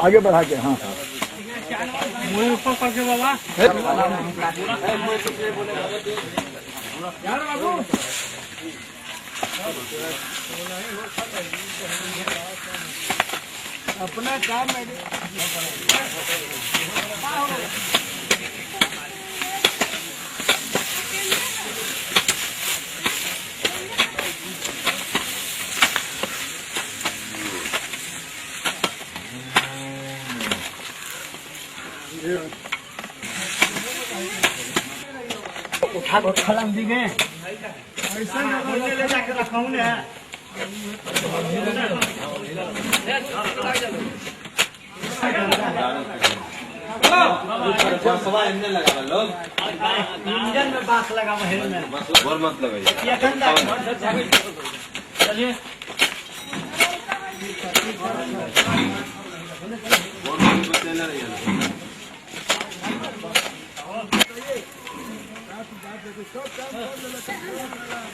आगे बढ़ा के हाँ ऊपर करके बाबा अपना काम है। उठा को खलम दी गए ऐसा ले जाकर रखाऊं ने लगा लोग इंजन में बांस लगा है में और मत लगाइए ये गंदा चलिए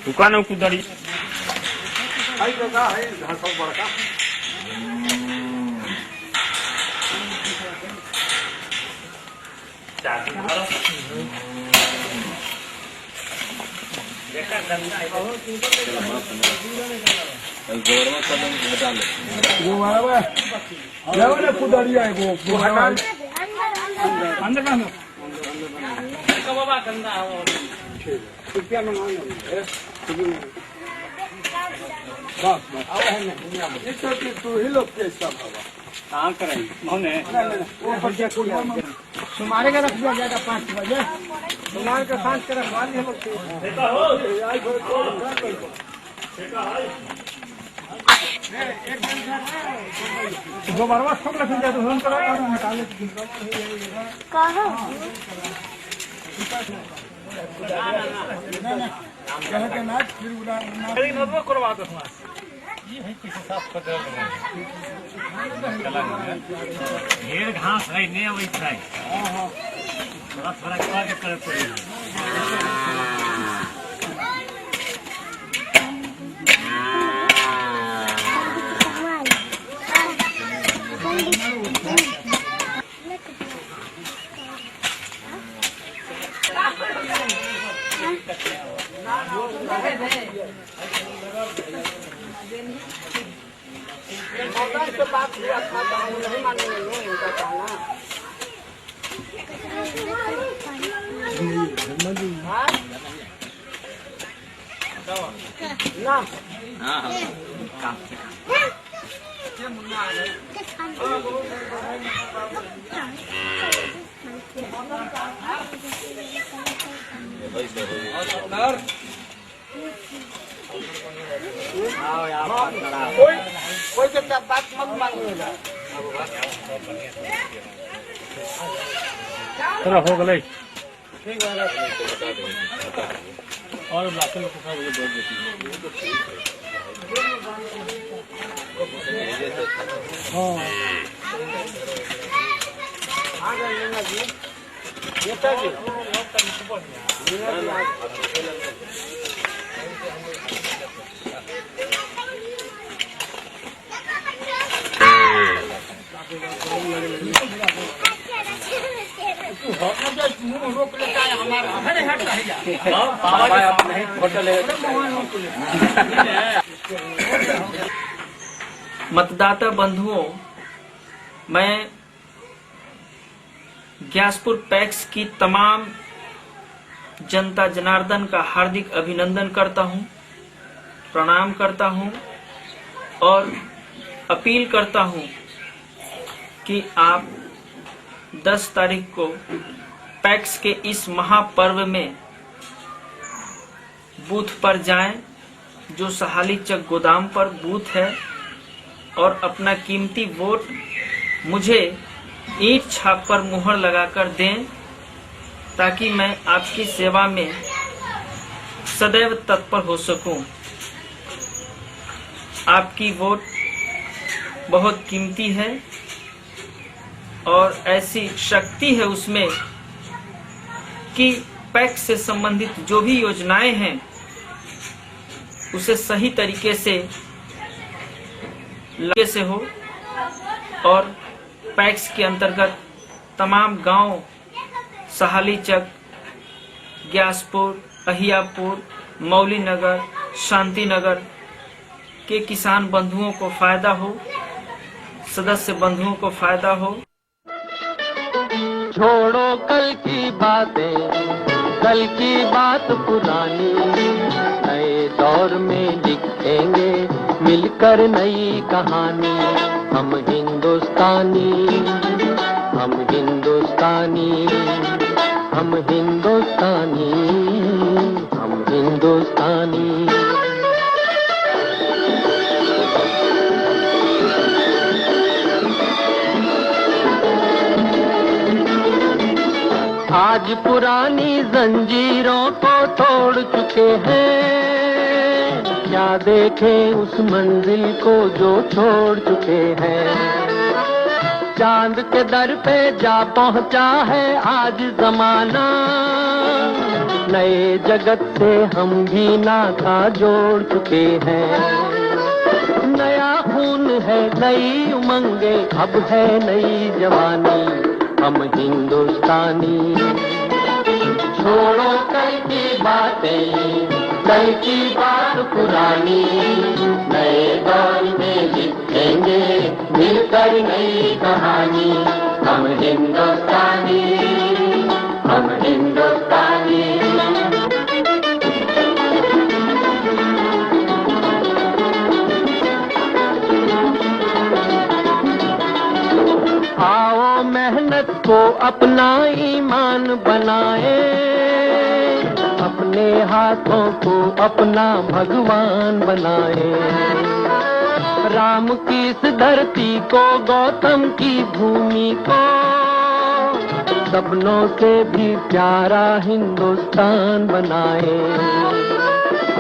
दुकान कुदारी आई जगह है घास बड़का वो कुदारिया है वो अंदर बाबा गंदा रुपया में बस तू ही लोग के सब होगा कहाँ करें मोने तुम्हारे का रख दिया जाएगा 5 बजे तुम्हारे का सांझ के रखवा दिए दो बार सब रख दिया तो हम करा निकाले के नाच फिर उड़ा करवा दो ढेर घास है नहीं वैसा है थोड़ा थोड़ा करके करे पड़ेगा बात नहीं मानेंगे उनका कहना कोई जब बात मत मानिएगा चलो हो गए और लाखों लोग का बोल देती हाँ आ गए जी नेता जी रोक लेता है मतदाता बंधुओं, मैं ग्यासपुर पैक्स की तमाम जनता जनार्दन का हार्दिक अभिनंदन करता हूं, प्रणाम करता हूं और अपील करता हूं कि आप 10 तारीख को पैक्स के इस महापर्व में बूथ पर जाएं। जो सहाली चक गोदाम पर बूथ है और अपना कीमती वोट मुझे ईंट छाप पर मुहर लगाकर दें, ताकि मैं आपकी सेवा में सदैव तत्पर हो सकूं। आपकी वोट बहुत कीमती है और ऐसी शक्ति है उसमें कि पैक्स से संबंधित जो भी योजनाएं हैं उसे सही तरीके से हो और पैक्स के अंतर्गत तमाम गांव सहालीचक, ग्यासपुर, अहियापुर, मौलीनगर, शांतिनगर के किसान बंधुओं को फायदा हो, सदस्य बंधुओं को फायदा हो। छोड़ो कल की बातें, कल की बात पुरानी, नए दौर में लिखेंगे मिलकर नई कहानी। हम हिंदुस्तानी, हम हिंदुस्तानी, हम हिंदुस्तानी, हम हिंदुस्तानी। आज पुरानी जंजीरों को तोड़ चुके हैं, क्या देखें उस मंजिल को जो छोड़ चुके हैं। चांद के दर पे जा पहुंचा है आज जमाना, नए जगत से हम भी नाता जोड़ चुके हैं। नया खून है, नई उमंगे, अब है नई जवानी। हम हिंदुस्तानी, छोड़ो कल की बातें, कल की बात पुरानी, नए दौर में लिखेंगे मिलकर नई कहानी। हम हिंदुस्तानी, हम हिंदुस्तानी। आओ मेहनत को अपना ईमान बनाए, अपने हाथों को अपना भगवान बनाए। राम की इस धरती को, गौतम की भूमि को, सपनों से भी प्यारा हिंदुस्तान बनाए।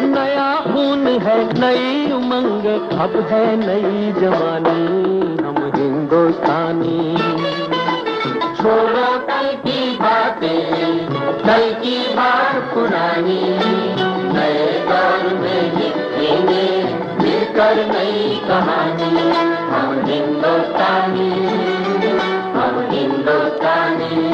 नया खून है, नई उमंग, अब है नई जवानी। हम हिंदुस्तानी, छोड़ो कल की बातें, कल की बात पुरानी, नए दौर में लिखेंगे मिलकर नई कहानी। हम हिंदुस्तानी, हम हिंदुस्तानी।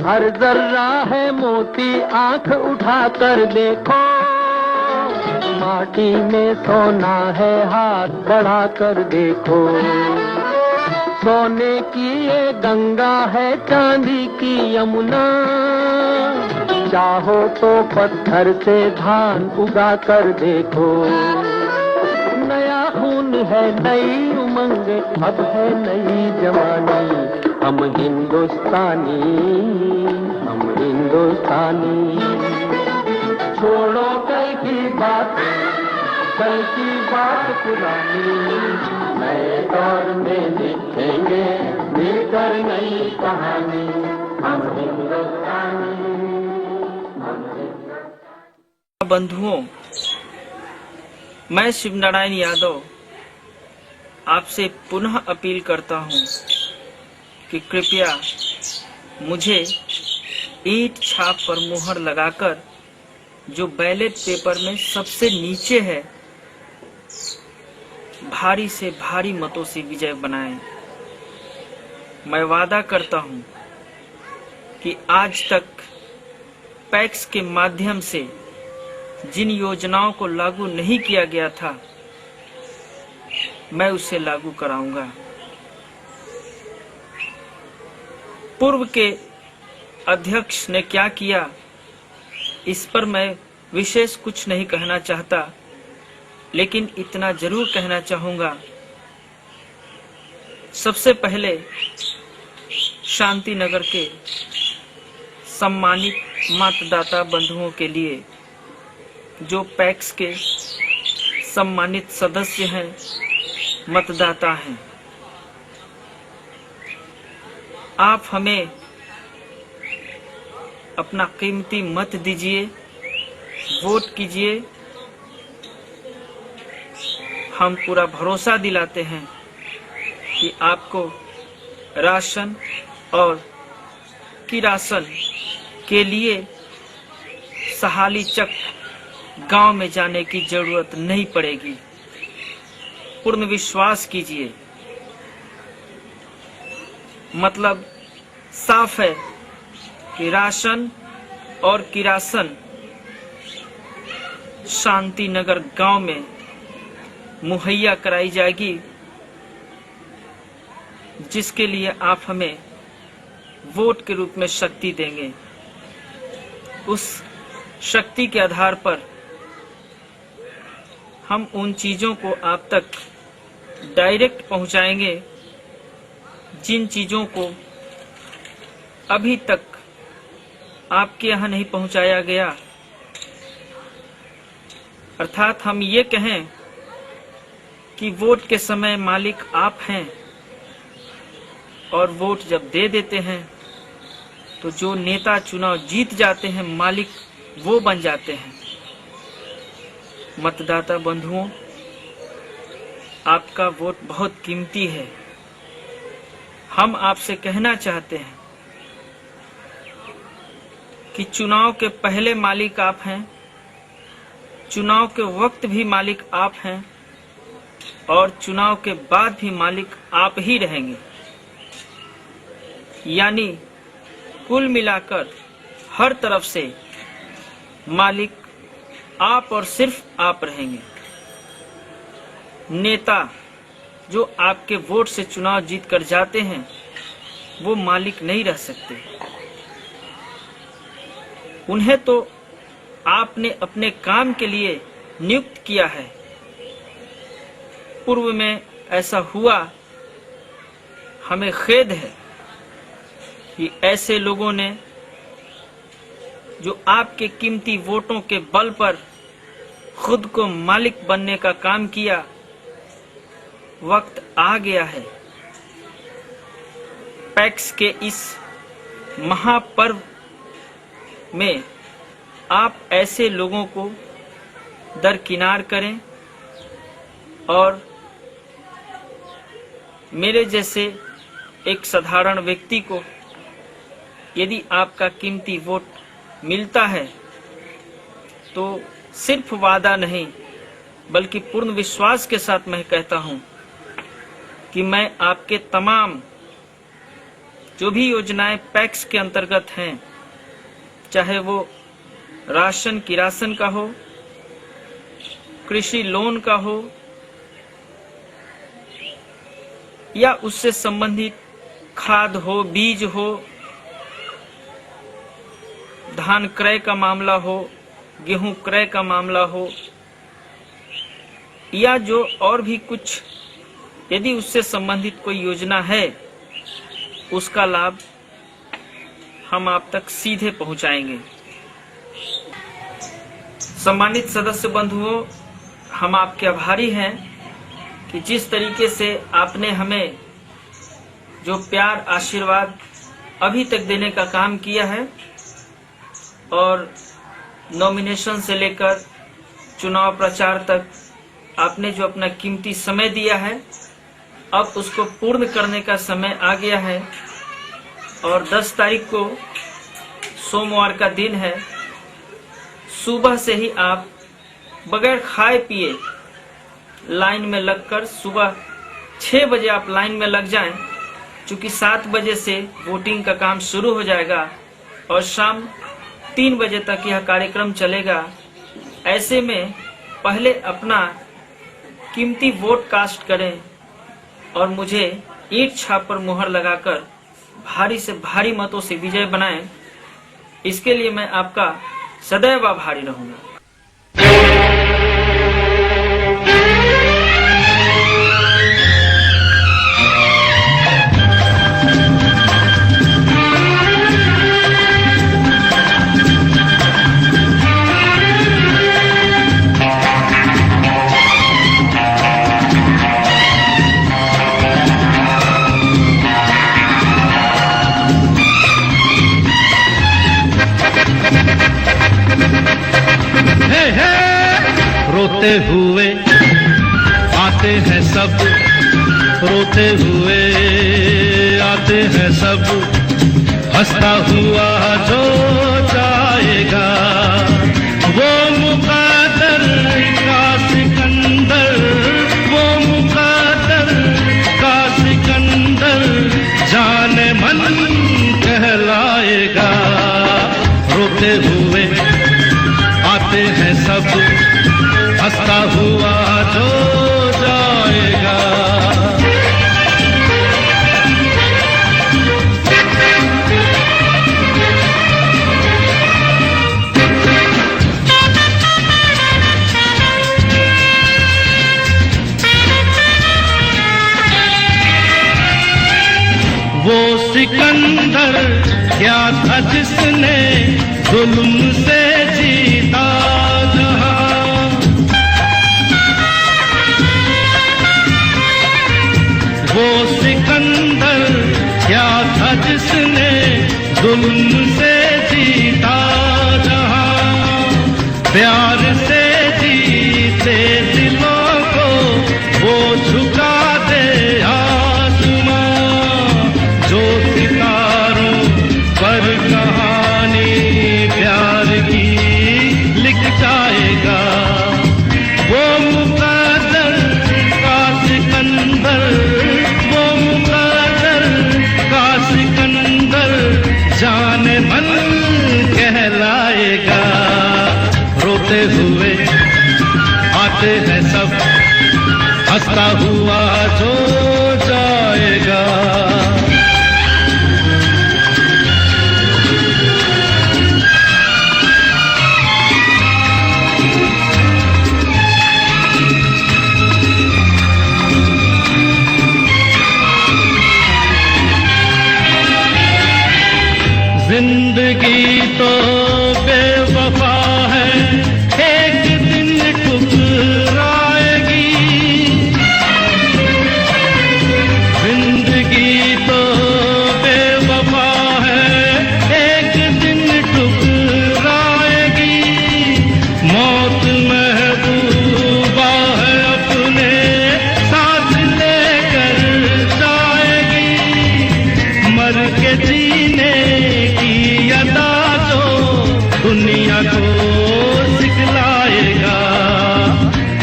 हर जर्रा है मोती, आंख उठाकर देखो, माटी में सोना है, हाथ बढ़ाकर देखो। सोने की ये गंगा है, चांदी की यमुना, चाहो तो पत्थर से धान उगा कर देखो। नया खून है, नई उमंग, अब है नई जवानी। हम हिंदुस्तानी, हम हिंदुस्तानी। छोड़ो कल की बात, कल की बात पुरानी, नए दौर में लिखेंगे मिलकर नई कहानी। हम हिंदुस्तानी, हम हिंदुस्तानी। बंधुओं, मैं शिवनारायण यादव आपसे पुनः अपील करता हूं कि कृपया मुझे ईंट छाप पर मुहर लगाकर जो बैलेट पेपर में सबसे नीचे है, भारी से भारी मतों से विजय बनाएं। मैं वादा करता हूं कि आज तक पैक्स के माध्यम से जिन योजनाओं को लागू नहीं किया गया था, मैं उसे लागू कराऊंगा। पूर्व के अध्यक्ष ने क्या किया, इस पर मैं विशेष कुछ नहीं कहना चाहता, लेकिन इतना जरूर कहना चाहूंगा। सबसे पहले शांति नगर के सम्मानित मतदाता बंधुओं के लिए, जो पैक्स के सम्मानित सदस्य हैं, मतदाता हैं, आप हमें अपना कीमती मत दीजिए, वोट कीजिए। हम पूरा भरोसा दिलाते हैं कि आपको राशन और किरासन के लिए सहाली चक गांव में जाने की जरूरत नहीं पड़ेगी। पूर्ण विश्वास कीजिए। मतलब साफ है कि राशन और किरासन शांति नगर गांव में मुहैया कराई जाएगी, जिसके लिए आप हमें वोट के रूप में शक्ति देंगे। उस शक्ति के आधार पर हम उन चीजों को आप तक डायरेक्ट पहुंचाएंगे जिन चीजों को अभी तक आपके यहाँ नहीं पहुंचाया गया। अर्थात हम ये कहें कि वोट के समय मालिक आप हैं, और वोट जब दे देते हैं तो जो नेता चुनाव जीत जाते हैं, मालिक वो बन जाते हैं। मतदाता बंधुओं, आपका वोट बहुत कीमती है। हम आपसे कहना चाहते हैं कि चुनाव के पहले मालिक आप हैं, चुनाव के वक्त भी मालिक आप हैं, और चुनाव के बाद भी मालिक आप ही रहेंगे। यानी कुल मिलाकर हर तरफ से मालिक आप और सिर्फ आप रहेंगे। नेता जो आपके वोट से चुनाव जीत कर जाते हैं, वो मालिक नहीं रह सकते। उन्हें तो आपने अपने काम के लिए नियुक्त किया है। पूर्व में ऐसा हुआ, हमें खेद है कि ऐसे लोगों ने जो आपके कीमती वोटों के बल पर खुद को मालिक बनने का काम किया। वक्त आ गया है पैक्स के इस महापर्व में आप ऐसे लोगों को दरकिनार करें, और मेरे जैसे एक साधारण व्यक्ति को यदि आपका कीमती वोट मिलता है तो सिर्फ वादा नहीं बल्कि पूर्ण विश्वास के साथ मैं कहता हूं कि मैं आपके तमाम जो भी योजनाएं पैक्स के अंतर्गत हैं, चाहे वो राशन किरासन का हो, कृषि लोन का हो, या उससे संबंधित खाद हो, बीज हो, धान क्रय का मामला हो, गेहूं क्रय का मामला हो, या जो और भी कुछ यदि उससे संबंधित कोई योजना है, उसका लाभ हम आप तक सीधे पहुंचाएंगे। सम्मानित सदस्य बंधुओं, हम आपके आभारी हैं कि जिस तरीके से आपने हमें जो प्यार आशीर्वाद अभी तक देने का काम किया है, और नॉमिनेशन से लेकर चुनाव प्रचार तक आपने जो अपना कीमती समय दिया है, अब उसको पूर्ण करने का समय आ गया है। और 10 तारीख को सोमवार का दिन है। सुबह से ही आप बगैर खाए पिए लाइन में लगकर सुबह 6 बजे आप लाइन में लग जाएं, क्योंकि 7 बजे से वोटिंग का काम शुरू हो जाएगा और शाम 3 बजे तक यह कार्यक्रम चलेगा। ऐसे में पहले अपना कीमती वोट कास्ट करें और मुझे ईंट छाप पर मुहर लगाकर भारी से भारी मतों से विजय बनाएं। इसके लिए मैं आपका सदैव आभारी रहूंगा। रोते हुए आते हैं सब, रोते हुए आते हैं सब, हंसता हुआ जो जाएगा वो मुक़द्दर का सिकंदर, वो मुक़द्दर का सिकंदर जाने मन कहलाएगा। रोते हुए आते हैं सब, हंसता हुआ जो जाएगा। वो सिकंदर क्या था जिसने जुल्म से जीता जहां, वो सिकंदर क्या था जिसने जुल्म से जीता जहां, प्यार से जीते दिलों को वो झुका दे आसमां, जो सितारों पर कहानी प्यार की लिख जाएगा। वो मुक़द्दर का सिकंदर, वो मुक़द्दर का सिकंदर जाने मन कहलाएगा। रोते हुए आते हैं सब, हंसता हुआ जो जाएगा। जिंदगी तो बेवफा है, एक दिन ठुकराएगी। जिंदगी तो बेवफा है, एक दिन ठुकराएगी। मौत महबूबा है, अपने साथ लेकर जाएगी। मर के जीने दुनिया को सिखलाएगा।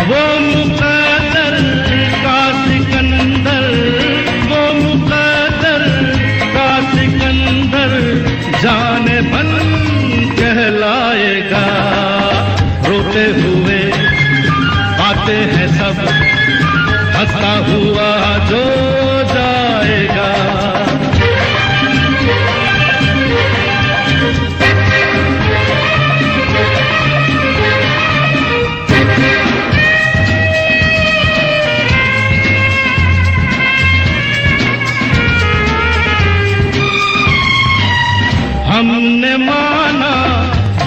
वो मुक़द्दर का सिकंदर, वो मुक़द्दर का सिकंदर जाने मन कहलाएगा। रोते हुए आते हैं सब, हंसता हुआ जो जाएगा। हमने माना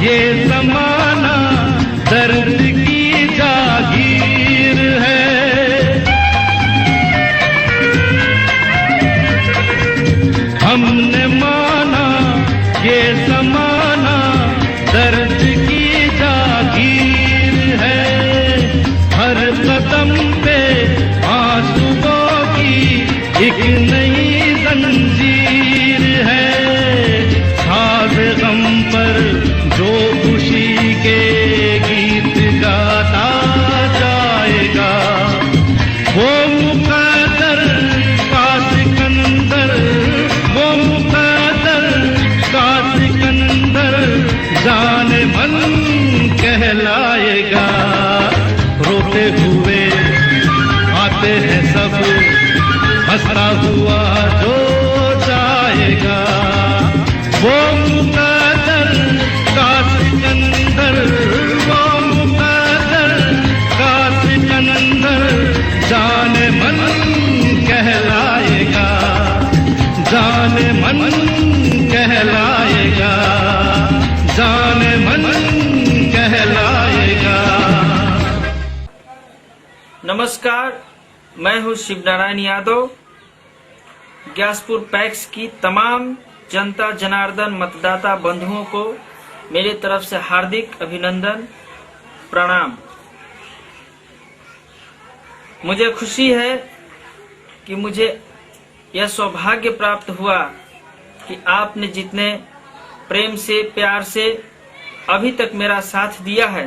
ये ज़माना दर्द की जागीर है, हमने माना ये ज़माना दर्द की जागीर है। हर कदम पे आंसुओं की एक नई जंजीर है। गम पर जो खुशी के गीत गाता जाएगा, वो मुक़द्दर का सिकंदर, वो मुक़द्दर का सिकंदर जाने मन कहलाएगा। रोते हुए आते हैं सब, हंसता हुआ जो जाएगा। वो मुक़द्दर का सिकंदर, वो मुक़द्दर का सिकंदर जाने मन कहलाएगा, जाने मन कहलाएगा, जाने मन कहलाएगा। नमस्कार, मैं हूं शिव नारायण यादव। ग्यासपुर पैक्स की तमाम जनता जनार्दन मतदाता बंधुओं को मेरे तरफ से हार्दिक अभिनंदन, प्रणाम। मुझे खुशी है कि मुझे यह सौभाग्य प्राप्त हुआ कि आपने जितने प्रेम से, प्यार से अभी तक मेरा साथ दिया है,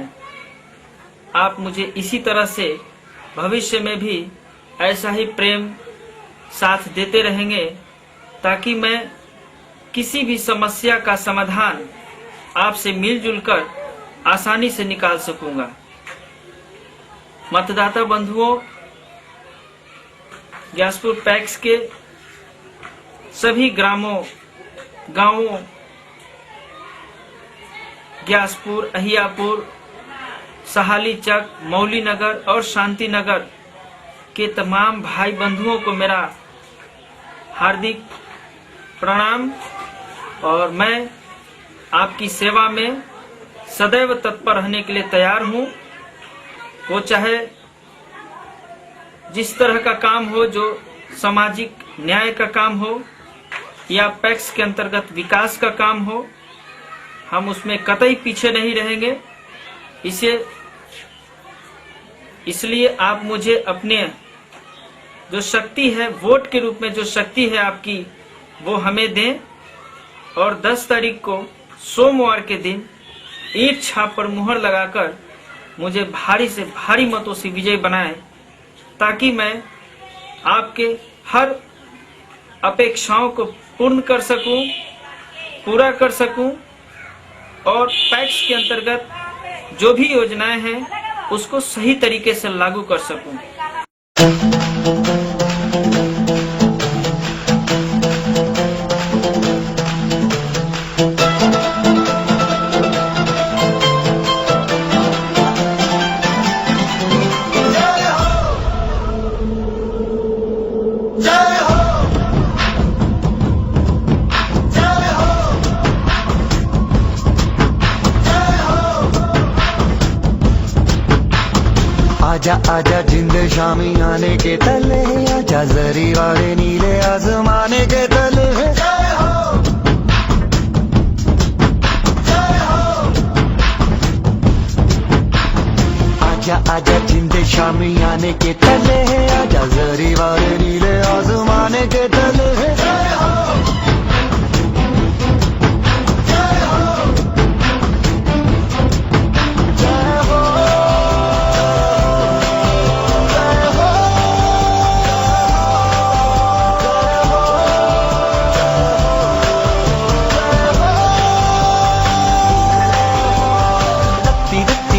आप मुझे इसी तरह से भविष्य में भी ऐसा ही प्रेम साथ देते रहेंगे, ताकि मैं किसी भी समस्या का समाधान आपसे मिलजुल कर आसानी से निकाल सकूंगा। मतदाता बंधुओं, ग्यासपुर पैक्स के सभी ग्रामों, गांवों, ग्यासपुर, अहियापुर, सहाली चक, मौली नगर और शांति नगर के तमाम भाई बंधुओं को मेरा हार्दिक प्रणाम। और मैं आपकी सेवा में सदैव तत्पर रहने के लिए तैयार हूं। वो चाहे जिस तरह का काम हो, जो सामाजिक न्याय का काम हो या पैक्स के अंतर्गत विकास का काम हो, हम उसमें कतई पीछे नहीं रहेंगे। इसलिए आप मुझे अपने जो शक्ति है, वोट के रूप में जो शक्ति है आपकी, वो हमें दें और 10 तारीख को सोमवार के दिन ईंट छाप पर मुहर लगाकर मुझे भारी से भारी मतों से विजय बनाएं, ताकि मैं आपके हर अपेक्षाओं को पूर्ण कर सकूं, पूरा कर सकूं और पैक्स के अंतर्गत जो भी योजनाएं हैं उसको सही तरीके से लागू कर सकूं। आजा आजा जिंद शामी आने के तले, आजा जरी वाले नीले आसमाने के तले। आजा आजा जिंद शामी आने के तले, आजा जरी वाले नीले आसमाने के तले।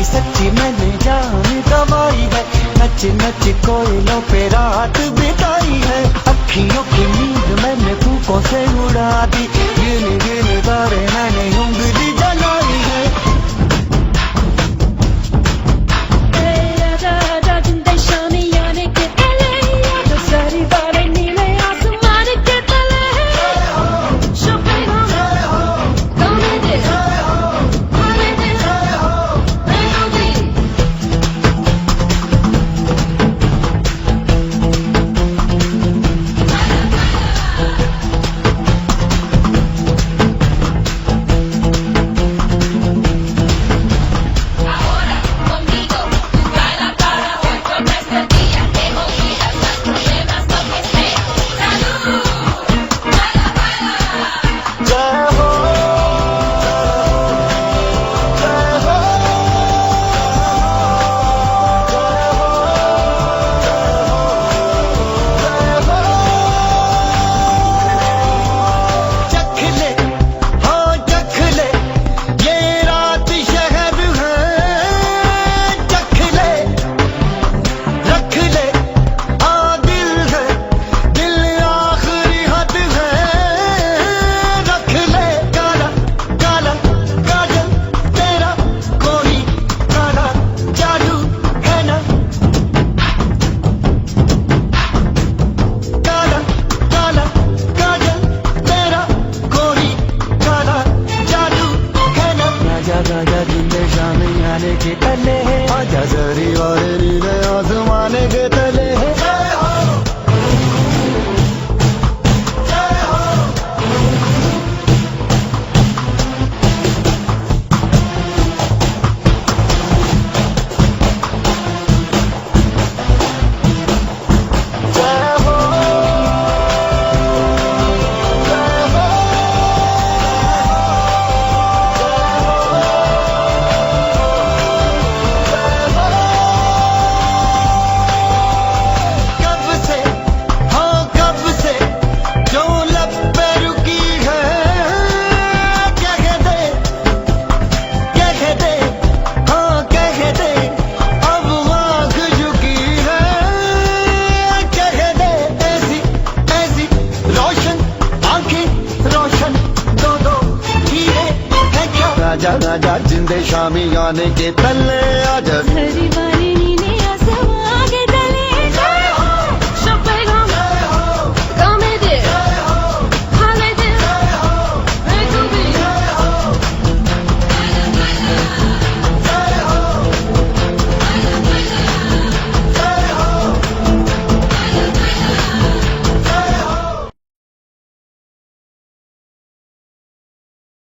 सच्ची मैंने जान गवाई है, नच नच कोयलों पे रात बिताई है। अखियों की नींद मैंने फूकों से उड़ा दी, गिन गिन तारे मैंने उंगली जलाई है। बंदे शामियाने के तले आजा।